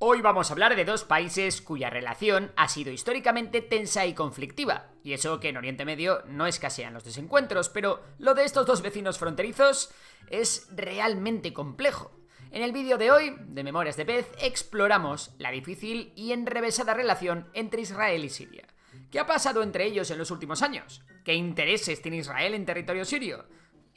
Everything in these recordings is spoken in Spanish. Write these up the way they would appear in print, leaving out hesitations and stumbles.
Hoy vamos a hablar de dos países cuya relación ha sido históricamente tensa y conflictiva, y eso que en Oriente Medio no escasean los desencuentros, pero lo de estos dos vecinos fronterizos es realmente complejo. En el vídeo de hoy, de Memorias de Pez, exploramos la difícil y enrevesada relación entre Israel y Siria. ¿Qué ha pasado entre ellos en los últimos años? ¿Qué intereses tiene Israel en territorio sirio?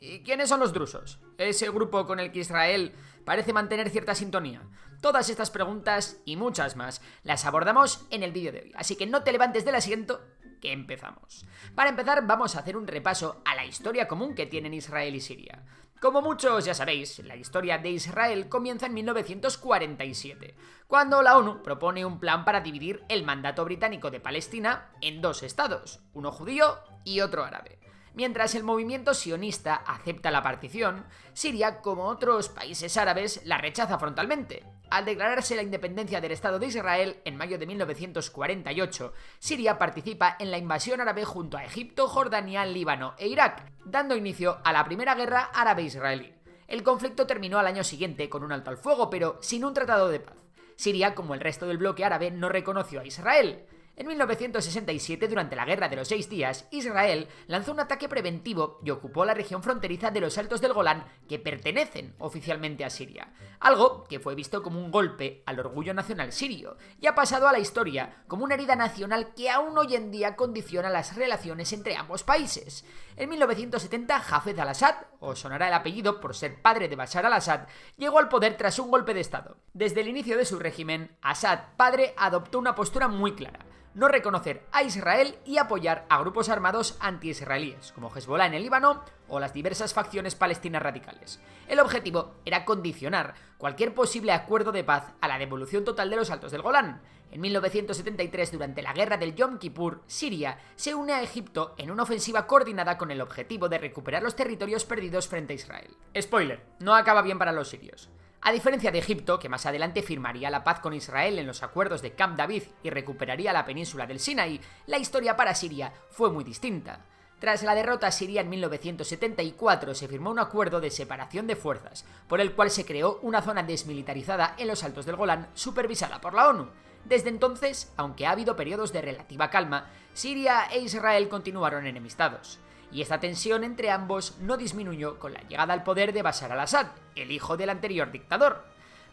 ¿Y quiénes son los drusos? Ese grupo con el que Israel parece mantener cierta sintonía. Todas estas preguntas y muchas más las abordamos en el vídeo de hoy, así que no te levantes del asiento, que empezamos. Para empezar, vamos a hacer un repaso a la historia común que tienen Israel y Siria. Como muchos ya sabéis, la historia de Israel comienza en 1947, cuando la ONU propone un plan para dividir el mandato británico de Palestina en dos estados, uno judío y otro árabe. Mientras el movimiento sionista acepta la partición, Siria, como otros países árabes, la rechaza frontalmente. Al declararse la independencia del Estado de Israel en mayo de 1948, Siria participa en la invasión árabe junto a Egipto, Jordania, Líbano e Irak, dando inicio a la Primera Guerra Árabe-Israelí. El conflicto terminó al año siguiente con un alto al fuego, pero sin un tratado de paz. Siria, como el resto del bloque árabe, no reconoció a Israel. En 1967, durante la Guerra de los 6 días, Israel lanzó un ataque preventivo y ocupó la región fronteriza de los Altos del Golán, que pertenecen oficialmente a Siria. Algo que fue visto como un golpe al orgullo nacional sirio y ha pasado a la historia como una herida nacional que aún hoy en día condiciona las relaciones entre ambos países. En 1970, Hafez al-Assad, os sonará el apellido por ser padre de Bashar al-Assad, llegó al poder tras un golpe de estado. Desde el inicio de su régimen, Assad, padre, adoptó una postura muy clara: no reconocer a Israel y apoyar a grupos armados anti-israelíes, como Hezbollah en el Líbano o las diversas facciones palestinas radicales. El objetivo era condicionar cualquier posible acuerdo de paz a la devolución total de los Altos del Golán. En 1973, durante la guerra del Yom Kippur, Siria se une a Egipto en una ofensiva coordinada con el objetivo de recuperar los territorios perdidos frente a Israel. Spoiler, no acaba bien para los sirios. A diferencia de Egipto, que más adelante firmaría la paz con Israel en los acuerdos de Camp David y recuperaría la península del Sinaí, la historia para Siria fue muy distinta. Tras la derrota siria en 1974 se firmó un acuerdo de separación de fuerzas, por el cual se creó una zona desmilitarizada en los Altos del Golán supervisada por la ONU. Desde entonces, aunque ha habido periodos de relativa calma, Siria e Israel continuaron enemistados. Y esta tensión entre ambos no disminuyó con la llegada al poder de Bashar al-Assad, el hijo del anterior dictador.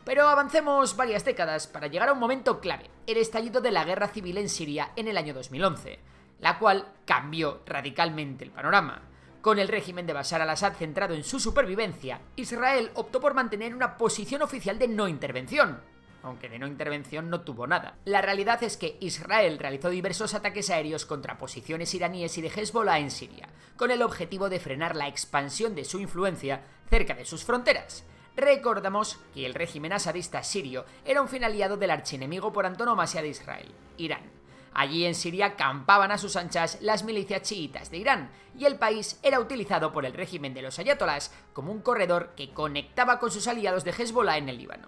Pero avancemos varias décadas para llegar a un momento clave, el estallido de la guerra civil en Siria en el año 2011, la cual cambió radicalmente el panorama. Con el régimen de Bashar al-Assad centrado en su supervivencia, Israel optó por mantener una posición oficial de no intervención, aunque de no intervención no tuvo nada. La realidad es que Israel realizó diversos ataques aéreos contra posiciones iraníes y de Hezbollah en Siria, con el objetivo de frenar la expansión de su influencia cerca de sus fronteras. Recordamos que el régimen asadista sirio era un fiel aliado del archienemigo por antonomasia de Israel, Irán. Allí en Siria campaban a sus anchas las milicias chiitas de Irán, y el país era utilizado por el régimen de los ayatolás como un corredor que conectaba con sus aliados de Hezbollah en el Líbano.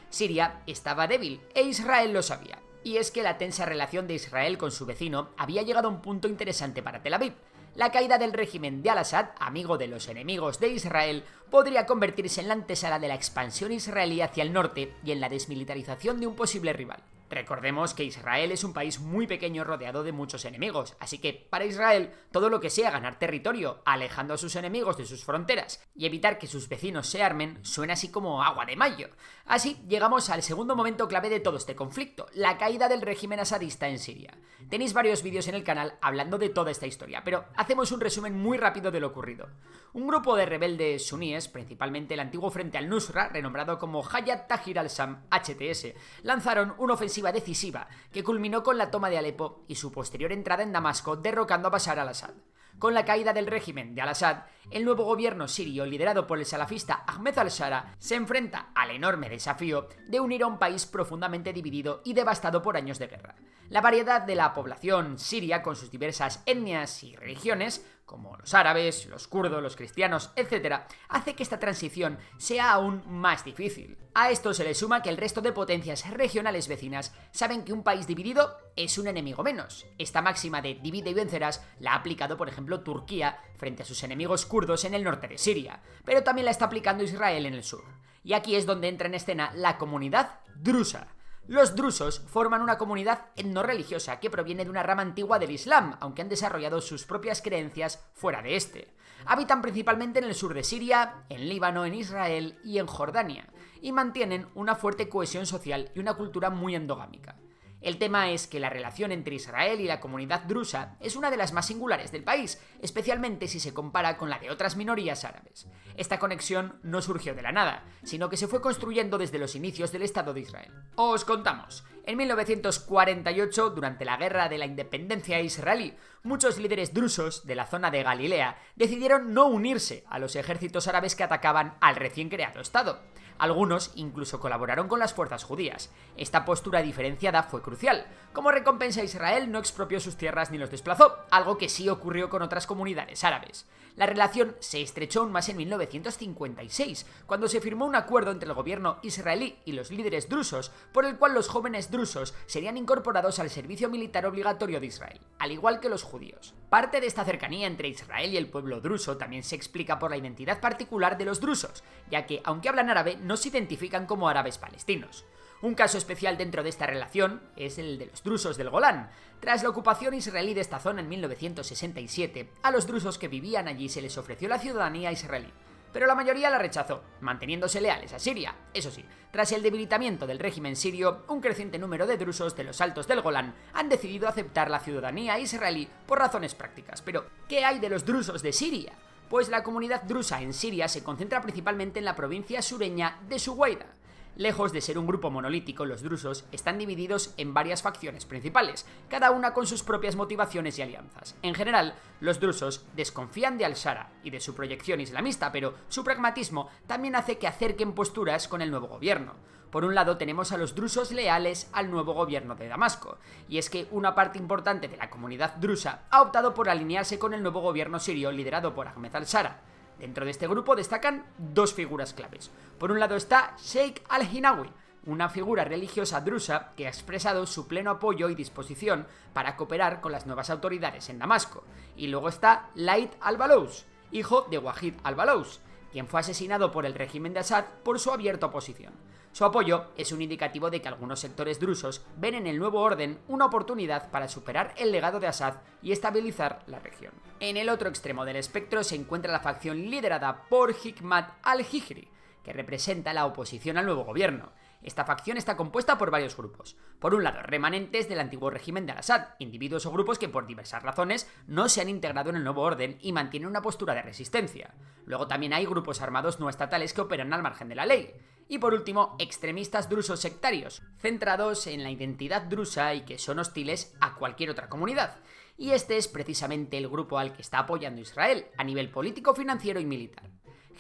Siria estaba débil, e Israel lo sabía. Y es que la tensa relación de Israel con su vecino había llegado a un punto interesante para Tel Aviv. La caída del régimen de al-Assad, amigo de los enemigos de Israel, podría convertirse en la antesala de la expansión israelí hacia el norte y en la desmilitarización de un posible rival. Recordemos que Israel es un país muy pequeño rodeado de muchos enemigos, así que para Israel todo lo que sea ganar territorio alejando a sus enemigos de sus fronteras y evitar que sus vecinos se armen suena así como agua de mayo. Así llegamos al segundo momento clave de todo este conflicto, la caída del régimen asadista en Siria. Tenéis varios vídeos en el canal hablando de toda esta historia, pero hacemos un resumen muy rápido de lo ocurrido. Un grupo de rebeldes suníes, principalmente el antiguo Frente al-Nusra, renombrado como Hayat Tahrir al-Sham (HTS), lanzaron una ofensiva decisiva que culminó con la toma de Alepo y su posterior entrada en Damasco, derrocando a Bashar al-Assad. Con la caída del régimen de al-Assad, el nuevo gobierno sirio, liderado por el salafista Ahmed al-Shara, se enfrenta al enorme desafío de unir a un país profundamente dividido y devastado por años de guerra. La variedad de la población siria, con sus diversas etnias y religiones, como los árabes, los kurdos, los cristianos, etc., hace que esta transición sea aún más difícil. A esto se le suma que el resto de potencias regionales vecinas saben que un país dividido es un enemigo menos. Esta máxima de divide y vencerás la ha aplicado, por ejemplo, Turquía frente a sus enemigos kurdos en el norte de Siria, pero también la está aplicando Israel en el sur. Y aquí es donde entra en escena la comunidad drusa. Los drusos forman una comunidad etnorreligiosa que proviene de una rama antigua del Islam, aunque han desarrollado sus propias creencias fuera de este. Habitan principalmente en el sur de Siria, en Líbano, en Israel y en Jordania, y mantienen una fuerte cohesión social y una cultura muy endogámica. El tema es que la relación entre Israel y la comunidad drusa es una de las más singulares del país, especialmente si se compara con la de otras minorías árabes. Esta conexión no surgió de la nada, sino que se fue construyendo desde los inicios del Estado de Israel. Os contamos. En 1948, durante la Guerra de la Independencia israelí, muchos líderes drusos de la zona de Galilea decidieron no unirse a los ejércitos árabes que atacaban al recién creado Estado. Algunos incluso colaboraron con las fuerzas judías. Esta postura diferenciada fue crucial. Como recompensa, Israel no expropió sus tierras ni los desplazó, algo que sí ocurrió con otras comunidades árabes. La relación se estrechó aún más en 1956, cuando se firmó un acuerdo entre el gobierno israelí y los líderes drusos, por el cual los jóvenes drusos serían incorporados al servicio militar obligatorio de Israel, al igual que los judíos. Parte de esta cercanía entre Israel y el pueblo druso también se explica por la identidad particular de los drusos, ya que, aunque hablan árabe, no se identifican como árabes palestinos. Un caso especial dentro de esta relación es el de los drusos del Golán. Tras la ocupación israelí de esta zona en 1967, a los drusos que vivían allí se les ofreció la ciudadanía israelí, pero la mayoría la rechazó, manteniéndose leales a Siria. Eso sí, tras el debilitamiento del régimen sirio, un creciente número de drusos de los altos del Golán han decidido aceptar la ciudadanía israelí por razones prácticas. Pero, ¿qué hay de los drusos de Siria? Pues la comunidad drusa en Siria se concentra principalmente en la provincia sureña de Suwaida. Lejos de ser un grupo monolítico, los drusos están divididos en varias facciones principales, cada una con sus propias motivaciones y alianzas. En general, los drusos desconfían de al-Shara y de su proyección islamista, pero su pragmatismo también hace que acerquen posturas con el nuevo gobierno. Por un lado tenemos a los drusos leales al nuevo gobierno de Damasco, y es que una parte importante de la comunidad drusa ha optado por alinearse con el nuevo gobierno sirio liderado por Ahmed al-Shara. Dentro de este grupo destacan dos figuras claves. Por un lado está Sheikh al-Hinawi, una figura religiosa drusa que ha expresado su pleno apoyo y disposición para cooperar con las nuevas autoridades en Damasco. Y luego está Laith al-Balous, hijo de Wahid al-Balous, quien fue asesinado por el régimen de Assad por su abierta oposición. Su apoyo es un indicativo de que algunos sectores drusos ven en el nuevo orden una oportunidad para superar el legado de Assad y estabilizar la región. En el otro extremo del espectro se encuentra la facción liderada por Hikmat al-Hijri, que representa la oposición al nuevo gobierno. Esta facción está compuesta por varios grupos. Por un lado, remanentes del antiguo régimen de al-Assad, individuos o grupos que por diversas razones no se han integrado en el nuevo orden y mantienen una postura de resistencia. Luego también hay grupos armados no estatales que operan al margen de la ley. Y por último, extremistas drusos sectarios, centrados en la identidad drusa y que son hostiles a cualquier otra comunidad. Y este es precisamente el grupo al que está apoyando Israel, a nivel político, financiero y militar.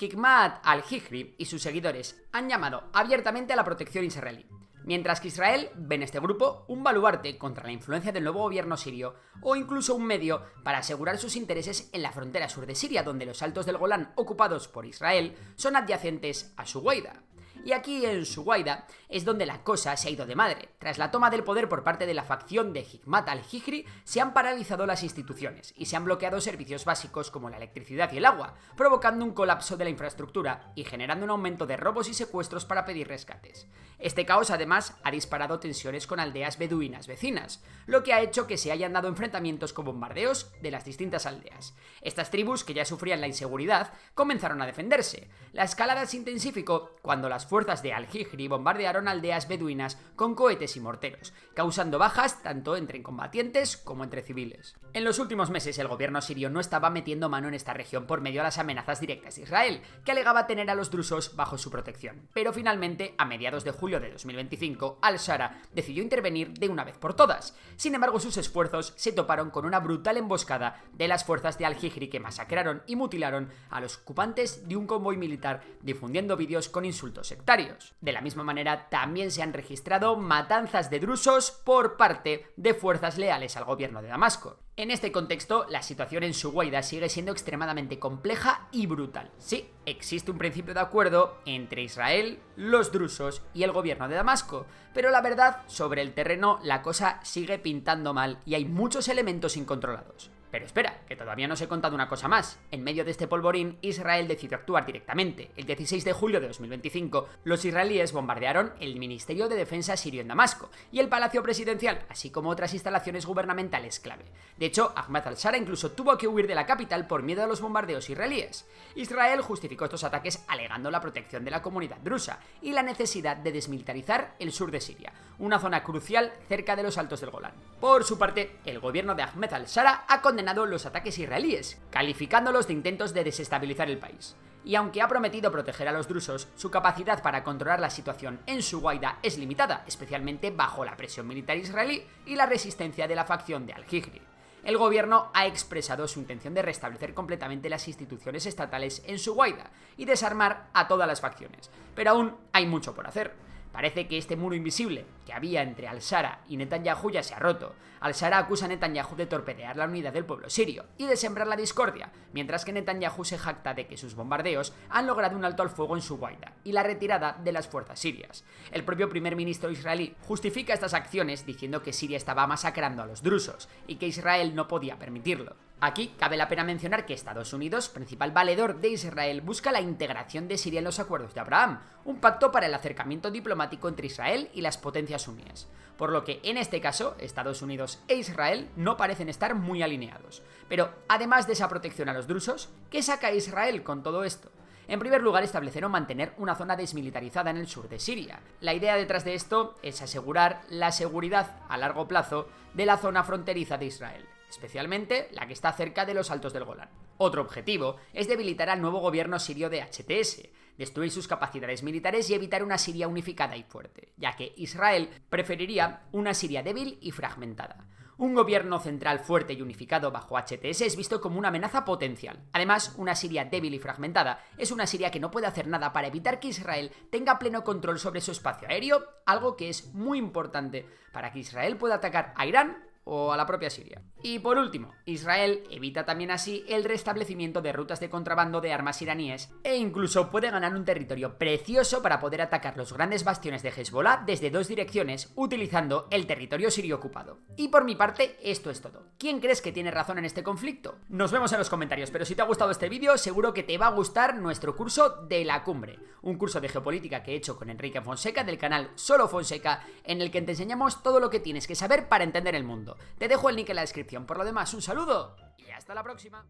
Hikmat al-Hijri y sus seguidores han llamado abiertamente a la protección israelí, mientras que Israel ve en este grupo un baluarte contra la influencia del nuevo gobierno sirio o incluso un medio para asegurar sus intereses en la frontera sur de Siria, donde los altos del Golán ocupados por Israel son adyacentes a Suwaida. Y aquí en Suwaida es donde la cosa se ha ido de madre. Tras la toma del poder por parte de la facción de Hikmat al-Hijri, se han paralizado las instituciones y se han bloqueado servicios básicos como la electricidad y el agua, provocando un colapso de la infraestructura y generando un aumento de robos y secuestros para pedir rescates. Este caos además ha disparado tensiones con aldeas beduinas vecinas, lo que ha hecho que se hayan dado enfrentamientos con bombardeos de las distintas aldeas. Estas tribus, que ya sufrían la inseguridad, comenzaron a defenderse. La escalada se intensificó cuando las fuerzas de al-Hijri bombardearon aldeas beduinas con cohetes y morteros, causando bajas tanto entre combatientes como entre civiles. En los últimos meses el gobierno sirio no estaba metiendo mano en esta región por medio de las amenazas directas de Israel, que alegaba tener a los drusos bajo su protección. Pero finalmente, a mediados de julio de 2025, al-Shara decidió intervenir de una vez por todas. Sin embargo, sus esfuerzos se toparon con una brutal emboscada de las fuerzas de al-Hijri que masacraron y mutilaron a los ocupantes de un convoy militar, difundiendo vídeos con insultos sectarios. De la misma manera, también se han registrado matanzas de drusos por parte de fuerzas leales al gobierno de Damasco. En este contexto, la situación en Suwaida sigue siendo extremadamente compleja y brutal. Sí, existe un principio de acuerdo entre Israel, los drusos y el gobierno de Damasco, pero la verdad, sobre el terreno la cosa sigue pintando mal y hay muchos elementos incontrolados. Pero espera, que todavía no os he contado una cosa más. En medio de este polvorín, Israel decidió actuar directamente. El 16 de julio de 2025, los israelíes bombardearon el Ministerio de Defensa sirio en Damasco y el Palacio Presidencial, así como otras instalaciones gubernamentales clave. De hecho, Ahmed al-Shara incluso tuvo que huir de la capital por miedo a los bombardeos israelíes. Israel justificó estos ataques alegando la protección de la comunidad drusa y la necesidad de desmilitarizar el sur de Siria, una zona crucial cerca de los Altos del Golán. Por su parte, el gobierno de Ahmed al-Shara ha condenado los ataques israelíes, calificándolos de intentos de desestabilizar el país. Y aunque ha prometido proteger a los drusos, su capacidad para controlar la situación en su guaida es limitada, especialmente bajo la presión militar israelí y la resistencia de la facción de al-Hijri. El gobierno ha expresado su intención de restablecer completamente las instituciones estatales en su guaida y desarmar a todas las facciones, pero aún hay mucho por hacer. Parece que este muro invisible que había entre al-Shara y Netanyahu ya se ha roto. Al-Shara acusa a Netanyahu de torpedear la unidad del pueblo sirio y de sembrar la discordia, mientras que Netanyahu se jacta de que sus bombardeos han logrado un alto al fuego en su guaida y la retirada de las fuerzas sirias. El propio primer ministro israelí justifica estas acciones diciendo que Siria estaba masacrando a los drusos y que Israel no podía permitirlo. Aquí cabe la pena mencionar que Estados Unidos, principal valedor de Israel, busca la integración de Siria en los acuerdos de Abraham, un pacto para el acercamiento diplomático entre Israel y las potencias suníes, por lo que en este caso Estados Unidos e Israel no parecen estar muy alineados. Pero además de esa protección a los drusos, ¿qué saca Israel con todo esto? En primer lugar, establecer o mantener una zona desmilitarizada en el sur de Siria. La idea detrás de esto es asegurar la seguridad a largo plazo de la zona fronteriza de Israel, especialmente la que está cerca de los Altos del Golán. Otro objetivo es debilitar al nuevo gobierno sirio de HTS, destruir sus capacidades militares y evitar una Siria unificada y fuerte, ya que Israel preferiría una Siria débil y fragmentada. Un gobierno central fuerte y unificado bajo HTS es visto como una amenaza potencial. Además, una Siria débil y fragmentada es una Siria que no puede hacer nada para evitar que Israel tenga pleno control sobre su espacio aéreo, algo que es muy importante para que Israel pueda atacar a Irán o a la propia Siria. Y por último, Israel evita también así el restablecimiento de rutas de contrabando de armas iraníes e incluso puede ganar un territorio precioso para poder atacar los grandes bastiones de Hezbollah desde dos direcciones utilizando el territorio sirio ocupado. Y por mi parte, esto es todo. ¿Quién crees que tiene razón en este conflicto? Nos vemos en los comentarios, pero si te ha gustado este vídeo, seguro que te va a gustar nuestro curso de la cumbre, un curso de geopolítica que he hecho con Enrique Fonseca del canal Solo Fonseca, en el que te enseñamos todo lo que tienes que saber para entender el mundo. Te dejo el link en la descripción. Por lo demás, un saludo y hasta la próxima.